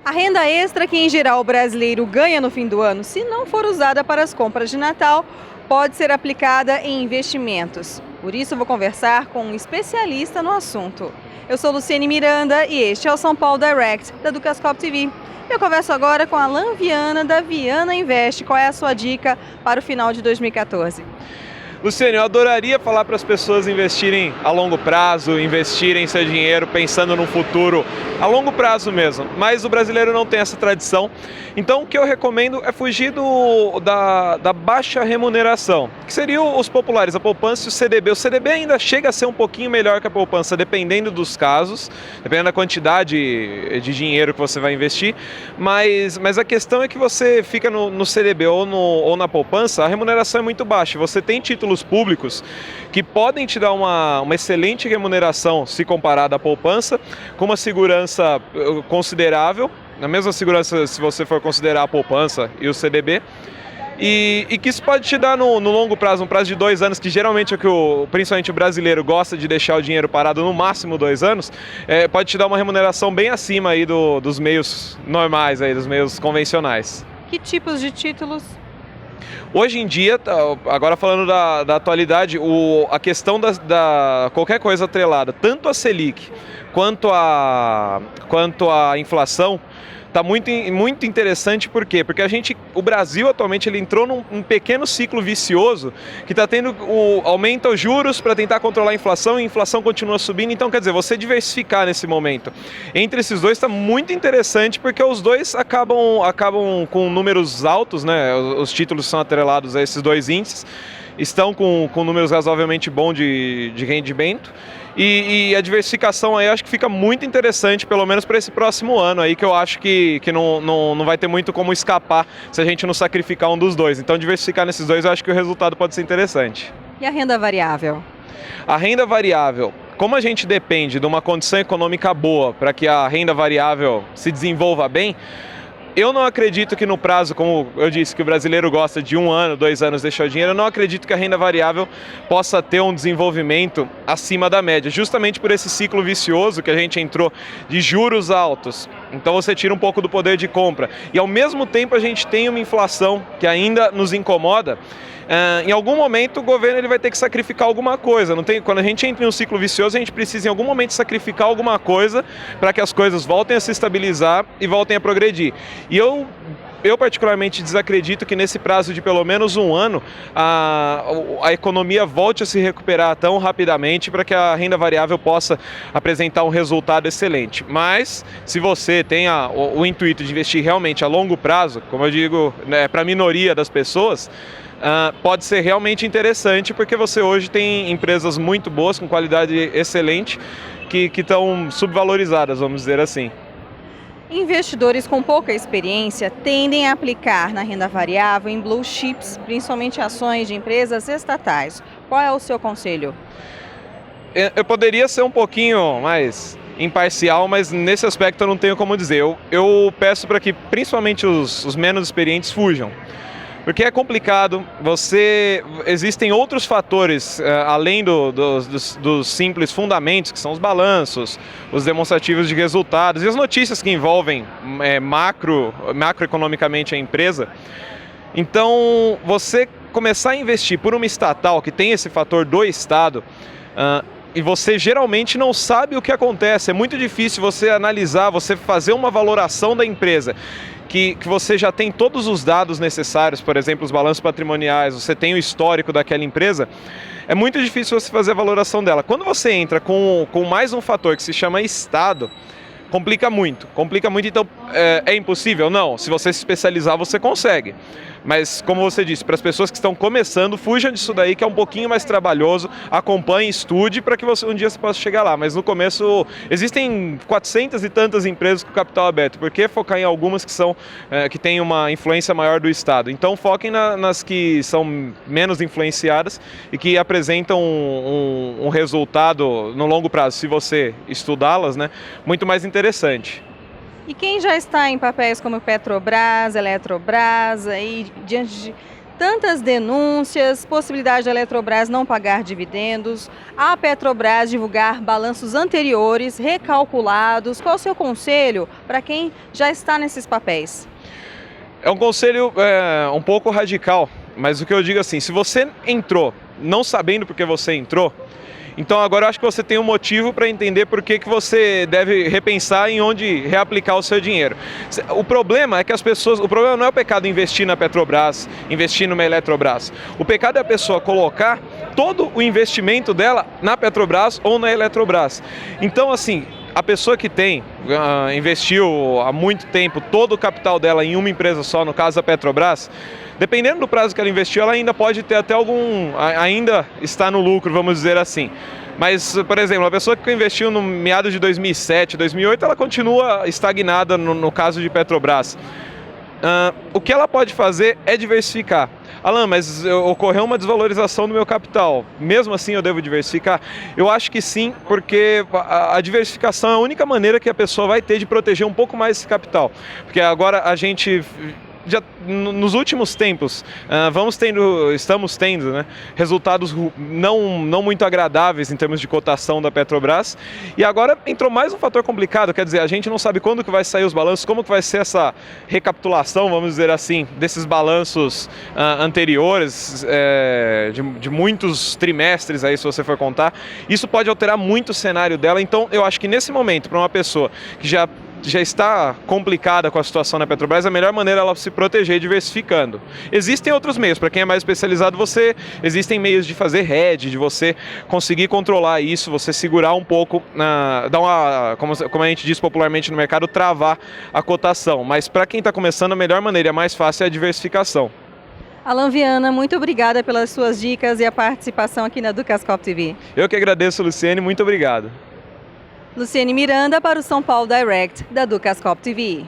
A renda extra que em geral o brasileiro ganha no fim do ano, se não for usada para as compras de Natal, pode ser aplicada em investimentos. Por isso eu vou conversar com um especialista no assunto. Eu sou Luciane Miranda e este é o São Paulo Direct da Educascope TV. Eu converso agora com a Alan Viana da Viana Invest. Qual é a sua dica para o final de 2014? Luciane, eu adoraria falar para as pessoas investirem a longo prazo, investirem seu dinheiro pensando no futuro a longo prazo mesmo, mas o brasileiro não tem essa tradição. Então o que eu recomendo é fugir da baixa remuneração, que seriam os populares, a poupança e o CDB. O CDB ainda chega a ser um pouquinho melhor que a poupança, dependendo dos casos, dependendo da quantidade de dinheiro que você vai investir, mas a questão é que você fica no CDB ou na poupança, a remuneração é muito baixa. Você tem títulos públicos que podem te dar uma excelente remuneração se comparada à poupança, com uma segurança considerável, na mesma segurança se você for considerar a poupança e o CDB, e que isso pode te dar no longo prazo, um prazo de 2 anos, que geralmente é o que principalmente o brasileiro gosta de deixar o dinheiro parado no máximo 2 anos, pode te dar uma remuneração bem acima aí dos meios normais, aí, dos meios convencionais. Que tipos de títulos? Hoje em dia, agora falando da atualidade, a questão da qualquer coisa atrelada, tanto a Selic quanto a inflação, está muito interessante. Por quê? Porque o Brasil atualmente ele entrou num pequeno ciclo vicioso que está tendo aumenta os juros para tentar controlar a inflação, e a inflação continua subindo. Então, quer dizer, você diversificar nesse momento entre esses dois está muito interessante, porque os dois acabam com números altos, né? Os títulos são atrelados a esses dois índices, estão com números razoavelmente bons de rendimento. E a diversificação aí eu acho que fica muito interessante, pelo menos para esse próximo ano aí, que eu acho que não vai ter muito como escapar se a gente não sacrificar um dos dois. Então diversificar nesses dois eu acho que o resultado pode ser interessante. E a renda variável? A renda variável, como a gente depende de uma condição econômica boa para que a renda variável se desenvolva bem, eu não acredito que no prazo, como eu disse, que o brasileiro gosta de 1 ano, 2 anos deixar o dinheiro, eu não acredito que a renda variável possa ter um desenvolvimento acima da média, justamente por esse ciclo vicioso que a gente entrou de juros altos. Então você tira um pouco do poder de compra. E ao mesmo tempo a gente tem uma inflação que ainda nos incomoda. Em algum momento o governo ele vai ter que sacrificar alguma coisa. Quando a gente entra em um ciclo vicioso, a gente precisa em algum momento sacrificar alguma coisa para que as coisas voltem a se estabilizar e voltem a progredir. E eu particularmente desacredito que nesse prazo de pelo menos 1 ano a economia volte a se recuperar tão rapidamente para que a renda variável possa apresentar um resultado excelente. Mas se você tem o intuito de investir realmente a longo prazo, como eu digo, né, para a minoria das pessoas, pode ser realmente interessante, porque você hoje tem empresas muito boas, com qualidade excelente, que estão subvalorizadas, vamos dizer assim. Investidores com pouca experiência tendem a aplicar na renda variável em blue chips, principalmente ações de empresas estatais. Qual é o seu conselho? Eu poderia ser um pouquinho mais imparcial, mas nesse aspecto eu não tenho como dizer. Eu peço para que principalmente os menos experientes fujam. Porque é complicado, existem outros fatores, além dos simples fundamentos, que são os balanços, os demonstrativos de resultados e as notícias que envolvem macroeconomicamente a empresa. Então, você começar a investir por uma estatal que tem esse fator do Estado, e você geralmente não sabe o que acontece, é muito difícil você analisar, você fazer uma valoração da empresa, que você já tem todos os dados necessários, por exemplo, os balanços patrimoniais, você tem o histórico daquela empresa, é muito difícil você fazer a valoração dela. Quando você entra com mais um fator que se chama Estado, complica muito, então é impossível? Não, se você se especializar você consegue. Mas, como você disse, para as pessoas que estão começando, fujam disso daí, que é um pouquinho mais trabalhoso, acompanhe, estude, para que um dia você possa chegar lá. Mas no começo, existem 400 e tantas empresas com capital aberto, por que focar em algumas que têm uma influência maior do Estado? Então foquem nas que são menos influenciadas e que apresentam um resultado no longo prazo, se você estudá-las, né, muito mais interessante. E quem já está em papéis como Petrobras, Eletrobras, aí diante Tantas denúncias, possibilidade da Eletrobras não pagar dividendos, a Petrobras divulgar balanços anteriores, recalculados. Qual o seu conselho para quem já está nesses papéis? É um conselho um pouco radical, mas o que eu digo assim, se você entrou não sabendo por que você entrou, então agora eu acho que você tem um motivo para entender por que você deve repensar em onde reaplicar o seu dinheiro. O problema é que o problema não é o pecado investir na Petrobras, investir numa Eletrobras. O pecado é a pessoa colocar todo o investimento dela na Petrobras ou na Eletrobras. Então assim, a pessoa que investiu há muito tempo todo o capital dela em uma empresa só, no caso a Petrobras, dependendo do prazo que ela investiu, ela ainda pode ter ainda está no lucro, vamos dizer assim. Mas, por exemplo, a pessoa que investiu no meados de 2007, 2008, ela continua estagnada no caso de Petrobras. O que ela pode fazer é diversificar. Alan, mas ocorreu uma desvalorização do meu capital, mesmo assim eu devo diversificar? Eu acho que sim, porque a diversificação é a única maneira que a pessoa vai ter de proteger um pouco mais esse capital. Porque agora a gente já nos últimos tempos estamos tendo, né, resultados não muito agradáveis em termos de cotação da Petrobras, e agora entrou mais um fator complicado, quer dizer, a gente não sabe quando que vai sair os balanços, como que vai ser essa recapitulação, vamos dizer assim, desses balanços anteriores, de muitos trimestres aí, se você for contar. Isso pode alterar muito o cenário dela, então eu acho que nesse momento, para uma pessoa que já está complicada com a situação na Petrobras, a melhor maneira é ela se proteger diversificando. Existem outros meios, para quem é mais especializado, existem meios de fazer hedge, de você conseguir controlar isso, você segurar um pouco, como a gente diz popularmente no mercado, travar a cotação. Mas para quem está começando, a melhor maneira, a mais fácil é a diversificação. Alan Viana, muito obrigada pelas suas dicas e a participação aqui na Ducascop TV. Eu que agradeço, Luciene, muito obrigado. Luciene Miranda para o São Paulo Direct, da Ducascop TV.